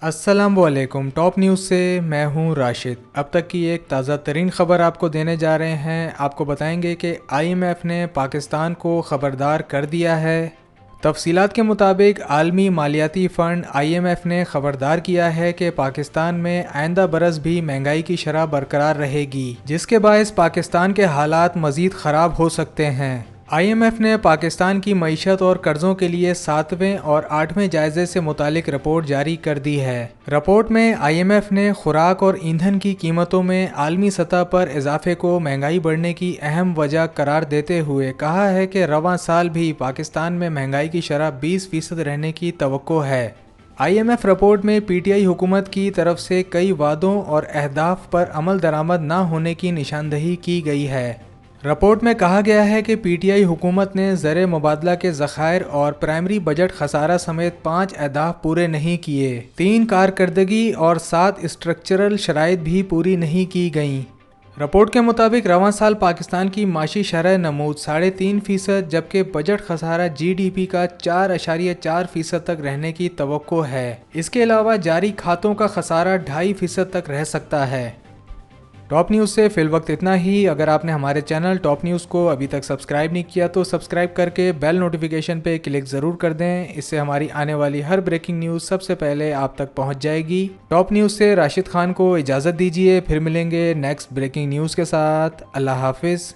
अस्सलामुअलैकुम। Top news से मैं हूं राशिद। अब तक की एक ताज़ा तरीन ख़बर आपको देने जा रहे हैं। आपको बताएंगे कि आईएमएफ ने पाकिस्तान को ख़बरदार कर दिया है। तफसीलात के मुताबिक आलमी मालियाती फ़ंड आईएमएफ ने ख़बरदार किया है कि पाकिस्तान में आइंदा बरस भी महंगाई की शरह बरकरार रहेगी, जिसके बायस पाकिस्तान के हालात मज़ीद ख़राब हो सकते हैं। आईएमएफ ने पाकिस्तान की मईशत और कर्ज़ों के लिए 7वें और 8वें जायजे से मुतालिक रिपोर्ट जारी कर दी है। रिपोर्ट में आईएमएफ ने खुराक और ईंधन की कीमतों में आलमी सतह पर इजाफे को महंगाई बढ़ने की अहम वजह करार देते हुए कहा है कि रवां साल भी पाकिस्तान में महंगाई की शरह 20% रहने की तवक्को है। आईएमएफ रिपोर्ट में पीटीआई हुकूमत की तरफ से कई वादों और अहदाफ पर अमल दरामद न होने की निशानदही की गई है। रिपोर्ट में कहा गया है कि पीटीआई हुकूमत ने ज़र मुबादला के ज़खायर और प्राइमरी बजट खसारा समेत 5 अहदाफ पूरे नहीं किए। 3 कारकर्दगी और 7 स्ट्रक्चरल शराइत भी पूरी नहीं की गईं। रिपोर्ट के मुताबिक रवां साल पाकिस्तान की माशी शरह नमूद 3.5%, जबकि बजट खसारा जीडीपी का 4.4% तक रहने की तवक्को है। इसके अलावा जारी खातों का खसारा 2.5% तक रह सकता है। टॉप न्यूज़ से फिल वक्त इतना ही। अगर आपने हमारे चैनल टॉप न्यूज़ को अभी तक सब्सक्राइब नहीं किया तो सब्सक्राइब करके बेल नोटिफिकेशन पे क्लिक ज़रूर कर दें। इससे हमारी आने वाली हर ब्रेकिंग न्यूज़ सबसे पहले आप तक पहुंच जाएगी। टॉप न्यूज़ से राशिद खान को इजाज़त दीजिए, फिर मिलेंगे नेक्स्ट ब्रेकिंग न्यूज़ के साथ। अल्लाह हाफिज़।